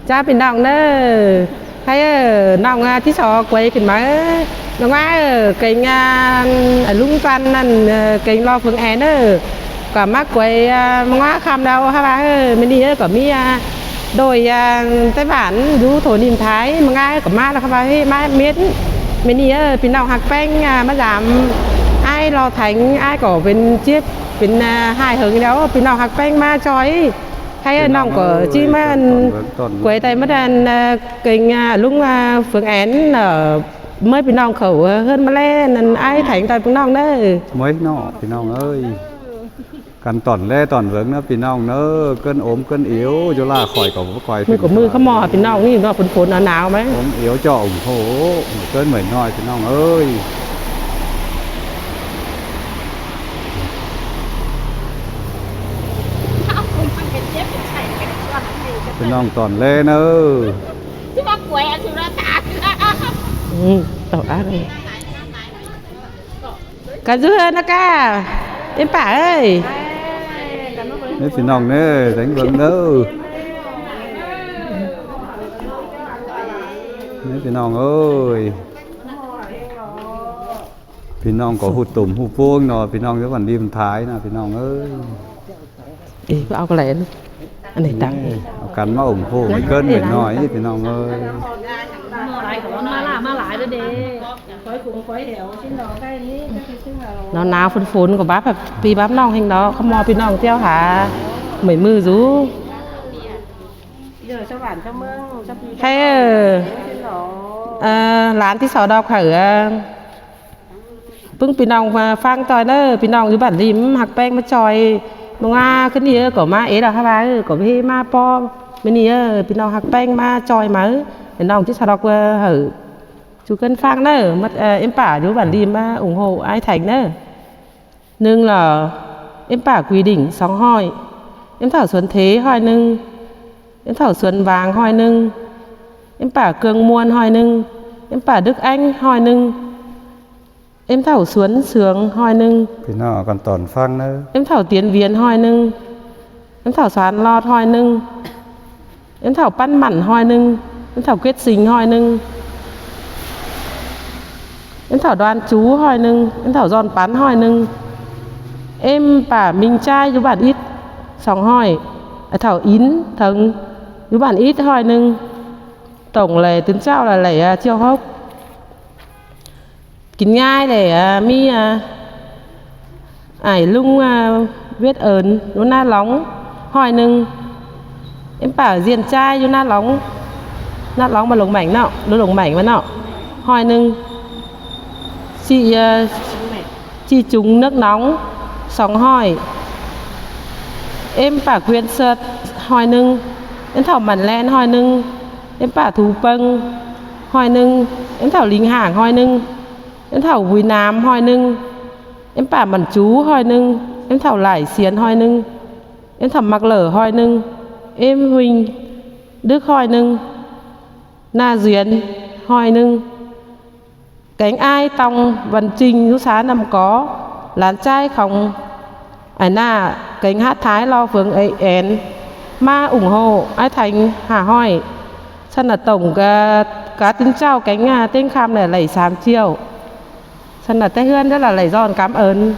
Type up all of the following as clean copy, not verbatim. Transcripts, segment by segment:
จ้าเป็นน้องเด้อให้น้องที่สอไว้ขึ้นมาน้องว่าเก่งลุงปันนั่นเก่งรอฝึกแอนเด้อก็มักไว้มังว่าคำเราฮะว่าไม่ดีก็มีโดยไต้หวันดูโถนินท้ายมังง่ายก็มาแล้วครับว่าให้มาเม็ดไม่ดีเป็นน้องหักแป้งมาดามไอ้รอแทงไอ้ก็เป็นเจี๊ยบเป็นหายหึงแล้วเป็นน้องหักแป้งมาจอยhay nong của chi mà quay tay mất ăn kênh lúc phương án mới bị nong khẩu hơn mà lên ai thành tay phương nong đấy mới nọพี่น้องเอ้ยกันตอนแรกตอนเวิร์กนะพี่น้องเนอะเกินโอมเกินเอียวจุฬาข่อยกับข่อยมือกับมือเขามอพี่น้องนี่เนาะฝนหนาวไหมโอมเอียวจ่อโอ้โหเกินเหมือนน้อยพี่น้องเอ้ยพี่น้องตอนแรกเนอะที่ว่าป่วยอสุรตาต่ออะไรกันเพื่อนนะก้าเต็มป่าเอ้ยนี่พี่น้องเนอะแสงเบิ่งเนอะนี่พี่น้องเอ้ยพี่น้องก็หูตุ่มหูพวงเนาะพี่น้องจะวันดีมันท้ายนะพี่น้องเอ้ยก็เอาอะไรอันไหนตังเอากันมาอุ่มพูไม่เกินเหมือนน้อยพี่น้องเอ้ยมาหลายเลยเด้คอยคุ้มคอยเหี่ยวชิ้นดอกแค่นี้หนาวฝนกับบ้าแบบปีบ้าน้องเฮงเนาะเขามอพี่น้องเที่ยวหาเหมือนมือจูเดี๋ยวชาวบ้านชาวเมืองชาวปีใช่ร้านที่สอดอกเขือเพิ่งพี่น้องมาฟังจอยเด้อพี่น้องอยู่บ้านริมหักแป้งมาจอยมางาขึ้นนี่ก็มาเอ๋อค่ะก็พี่มาปอไม่นี่พี่น้องหักแป้งมาจอยมาเห็นน้องที่สอดอกเหอchú cân phang nữa mất em bảo chú bản đi mà ủng hộ ai thành nữa nhưng là em bảo quy định sóng hoi em thảo xuân thế hoi nưng em thảo xuân vàng hoi nưng em bảo cường muôn hoi nưng em bảo đức anh hoi nưng em thảo xuân sướng hoi nưngพี่น้องกันตอนฟังเนอะ em thảo tiến viên hoi nưng em thảo xoán lọt hoi nưng em thảoปั้นmặn hoi nưng em thảo quyết sinh hoi nưng em thảo đoan chú hoi nưng em thảo giòn bán hoi nưng em bà minh trai chú bản ít sòng hoi thảo ín thần chú bản ít hoi nưng tổng lệ tướng trao là lệ chiêu hốc kín ngai để mi ải lung viết ớn chú na lóng hoi nưng em bảo diền trai chú na lóng mà lồng mảnh nọ lồng mảnh mà nọ hoi nưng chị trúng nước nóng sóng hoi em bà quyên sợt hoi nưng em thảo mặn len hoi nưng em bà thú pâng hoi nưng em thảo lính hàng hoi nưng em thảo bùi nám hoi nưng em bà mặn chú hoi nưng em thảo lải xiến hoi nưng em thảo mặc lở hoi nưng em huỳnh đức hoi nưng na duyên hoi nưng cánh ai tòng văn trình rú xá nằm có lán trai không na cánh hát thái lo phương ấy én ma ủng hộ ai thành hà hoi sân là tổng cá tính trao cánh tên kham này lẩy xám chiều sân là tây hương rất là lẩy giòn cảm ơn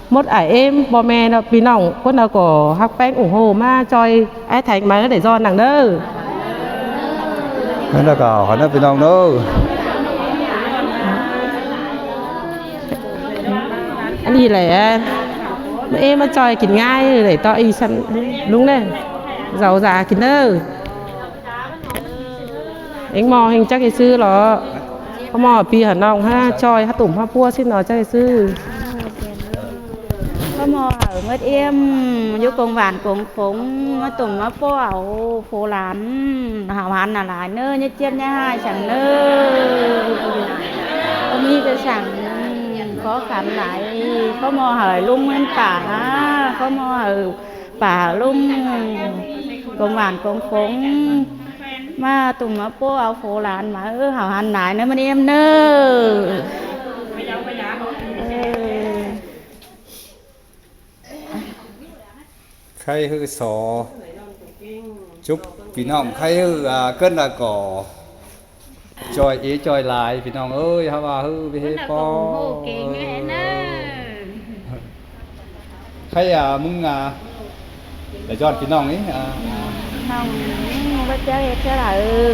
một ải em bò mẹ nó pí nòng quân nào của học bánh ủng hộ ma choi ai thành máy nó để giòn nặng đơนั่นแหละก็ขอนับพี่น้องเนอะanh đi lại em mà choi kín ngay để to y săn đúng này giàu già kín nơ anh mò hình chắc cái sư nó có mò pi hả nòng ha choi hát tủm ha pua xin nó chắc cái sư có mò ở mất em vô cùng vạn cùng phúng mà tủm mà po ở phố lán hảo hán là lại nơ như chiên nha hai chẳng nơ ông đi cái chẳng khó khăn lại có mò hỏi lung em cả có mò hỏi bà lung cùng vạn cùng phúng mà tụi nó po áo phố lán mà hảo hán lại nữa mà em nơใครคือสอ chúcพี่น้องใครcân là cỏ tròi ý tròi lạiพี่น้องเอ้ยฮาว่าฮือไปเฮ็ดปอใครมึงđể choพี่น้องนี้น้องว่าจะเฮ็ดเท่าไหร่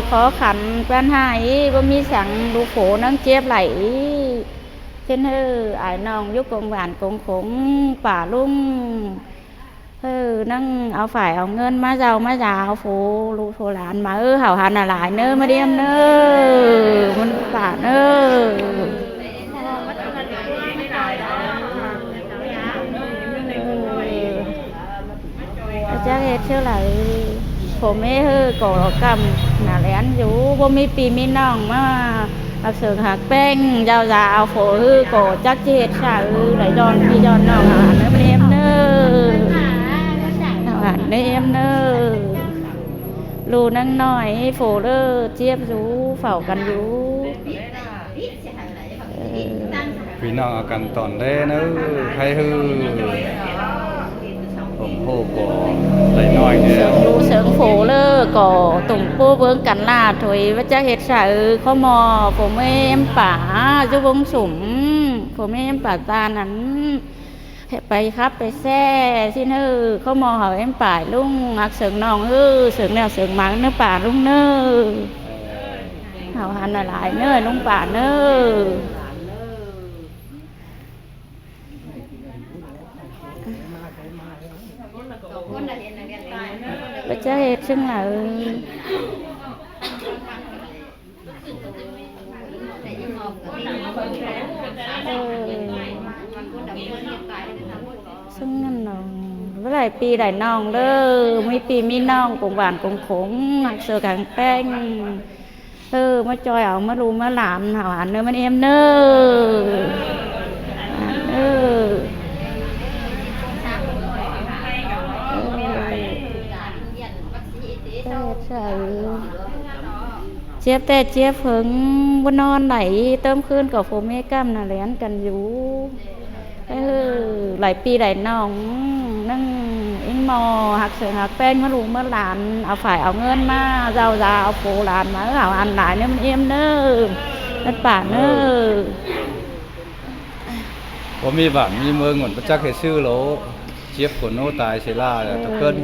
ขอขันปัญหาบ่มีสังดูโขนังเจ็บไหลเช่นอายน้องยุกกงหวานกงขมป่าลุ่มนั่งเอาฝ่ายเอาเงินมาเจ้ามาจ่าเอาโฟลูกโฟหลานมาเห่าหันหลายเน้อมาเดียมเน้อมันป่าเน้อจะเฮ็ดเท่าไหร่ผมไม่ก่อกรรมหนาแหลนอยู่บ่มีปีมีน้องมาเอาเสือหักแป้งเจ้าจะเอาโฟก่อจักเจ็ดสาไหลดอนพี่ดอนน้องหาเน้อมาเดียมเน้อหานเน้อเน้อลูนั่งน้อยโฟเจี๊ยบอยู่เฝ้ากันอยู่พี่น้องอาการตอนแรกเน้อใครฮือผมโหก่อไหลน้อยเนี่ยดูเสิงโฟก่อตุ่มปูเบิ้งกันลาถอยว่าจะเฮ็ดสะข้อมอผมเอ็มป่าจุบงสุมผมเอ็มป่าตานั้นไปครับไปแซ่ที่เนื้อข้อมอเขาเอ็มป่าลุงหักเสิงน้องเสิงแนวเสิงมังเนื้อป่าลุงเนื้อเขาหันหลายเนื้อลุงป่าเนื้อว่าจะเฮ็ดซึ่งlàซึ่งนั่นน้องเมื่อไหร่ปีไหนน้องเด้อมีปีมีน้องกงหวานกงขมหักเสือกางแป้งมาจอยเอามารูมาหลานหาหันเนื้อมันเอ็มเนื้อเจี๊ยบแต่เจี๊ยบเพิ่งบนนอนไหลเติมคืนกับโฟเมกัมน่ะเลี้ยนกันอยู่หลายปีหลายน้องนั่งอิงมอหักเสือหักแป้งมาลูกมาหลานเอาฝ่ายเอาเงินมาเจ้าเอาโฟหลานมาเอาอันหลายเนี่ยมันเอ็มเน้อมันป่าเน้อผมมีบ้านมีเมืองเหมือนพระเจ้าเคยซื้อโลเจี๊ยบคนโนตายเซล่าตะเกิน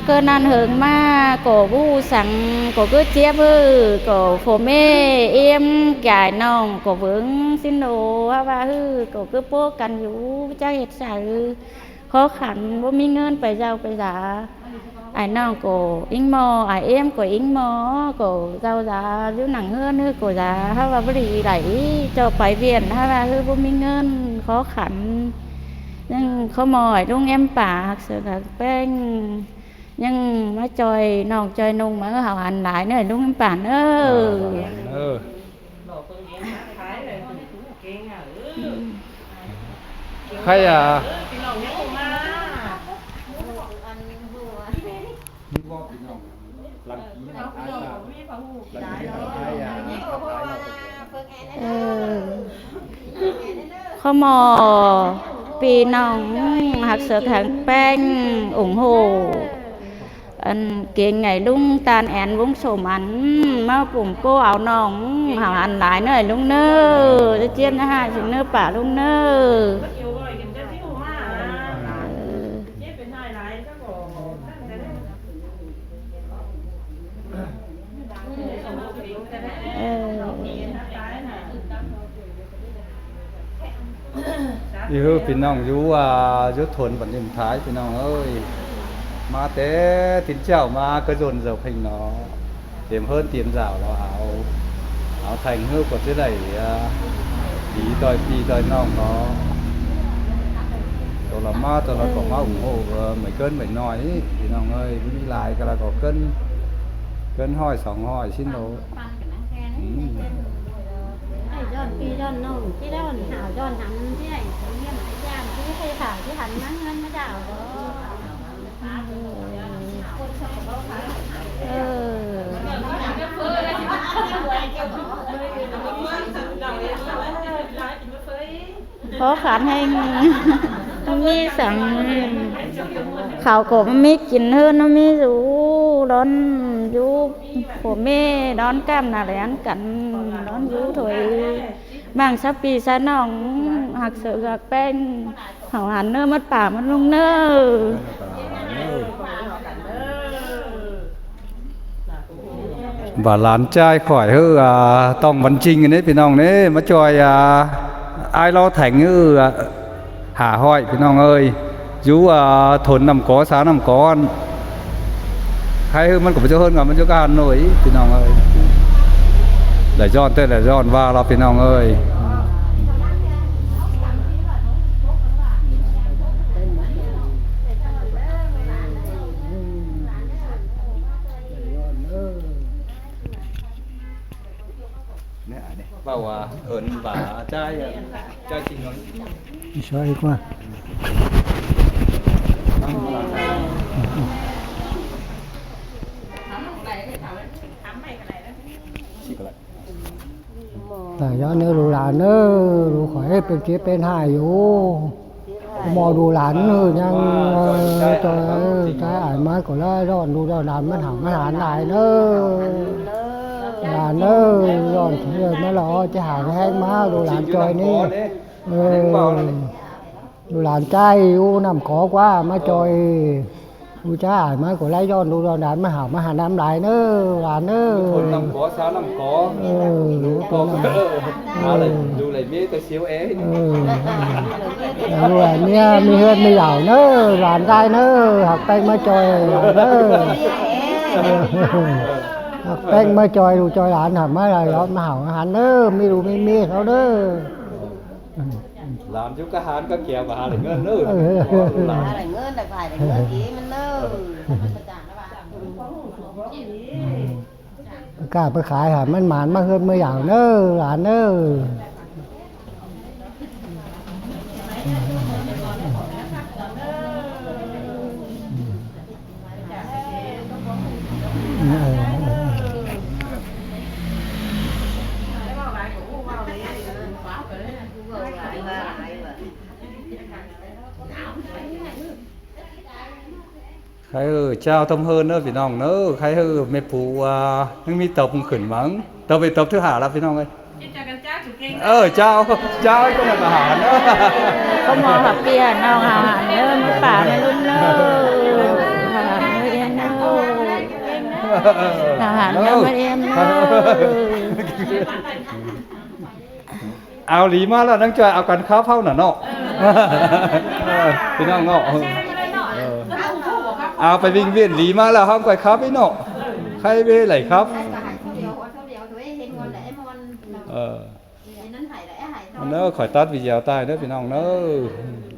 cơ nan hướng mà cổ bu sẵn cổ cứ chép cổ phổ mê em gái nòng cổ vướng xin đồ và cổ cứ bố cần vũ chắc hết sả khó khăn bố mi ngân phải giàu phải giá ai nòng cổ in mò ai em của in mò cổ giàu giá giữ nặng hơn cổ giá ha và b리 đẩy cho phải viện ha và bố mi ngân khó khăn nhưng khó mỏi đúng em bà sự là bên nhưng má chơi non chơi nung mà hào hành lại nữa đúng em bà nữa hay khó mòปีน้องหักเสือแข็งแป้งủng hộ anh kiện ngày lung tan ẹn vốn sổ mắn mà cùng cô áo nòng hào ăn lại nữa lung nơ cho chiên hai chừng nơ bả lung nơ yêuพี่น้องอยู่ทนบัดนี้ท้ายพี่น้องเอ้ยมาแต่ถิ่นเจ้ามาก็dồn dập hình nó tiệm hơn tiệm rào nó áo thành hư của thế này tí tòi nòng nóตัวละมาตัวละก็มาủng hộ mấy cân mấy nồiพี่น้องเอ้ยมีหลายก็ละก็เกินห้อย2ห้อยชิ้นโลย้อนปีย้อนน้องที่ย้อนหาวย้อนทำที่ไหนเงี้ยย่างที่ใครถ่ายที่หันนั่งเงินมาจ่าว khó khăn hay nó mi rằng khảo cổ mi kín hơn nó mi rú đón rú của mi đón cam là để ăn cắn đón rú thôi mang sắp pi sa nòng hạc sợ gạc bên hảo hẳn nơ mất bả mất lung nơ ว่าหลานจ้ายข่อยต้องวันจริงอันนี้พี่น้องนี่มาจอยอายเราแถ่งหาห้อยพี่น้องเอ้ยอยู่ทนนำก้อสานำก้อนใครมันก็บ่จะเฮิรนกับมันจะการหน่อยพี่น้องเอ้ยหลายย้อนเต้หลายย้อนว่าเราพี่น้องเอ้ยbảo ơn bà trai chị nói Sai quá. Tại do nếu đủ làn nữa đủ khỏi bên kia bên hai vô mò đủ làn nữa nhưng cho cái ảnh mới của nó rồi đủ rồi làm mới hỏng mới hẳn lại nữa là nó rồi thì nó lo chứ hàng hay má đủ làn chơi ní đủ làn trai u nằm khó quá má chơi u cha ảnh mới của lấy rồi đủ rồi làm mới hỏng mới hẳn làm lại nữa là nữaคนนำก้อสานำก้อดูเลยมีตัวเสียวเอ๋ rồi mi hơn mi giàu nữa làm trai nữa học tay mới chơi nữa học tay mới chơi đủ chơi là học mới là đó mà học hắn nữa mi đủ mi sao nữa làm chút cá hán cá kèo và hà để ngân nữa lại ngân lại phải để ngân gì mình nơ cảไปขายหามันหมานมาเฮือนมาอย่างเน้อหลานเน้อใครเจ้าต้มเฮิร์นเนอะพี่น้องเนอะใครไม่ปูไม่มีตบขึ้นมั้งตบไปตบที่หาแล้วพี่น้องเลยเจ้าก็มาหาเนอะ có mò học bia nào hả nhớ mất bà mới luôn nơ hả mới em nơ nào hả nhớ mới em nơ เอาหลีมาแล้วนั่งจอยเอากันข้าวเผาหน่ะเนาะพี่น้องเนาะเอาไปวิ่งเวียนหลีมาแล้วห้องก่อยครับพี่เนาะใครไปไหลครับอันนั้นข่อยตัดวิดีโอใต้เด้อพี่น้องเด้อ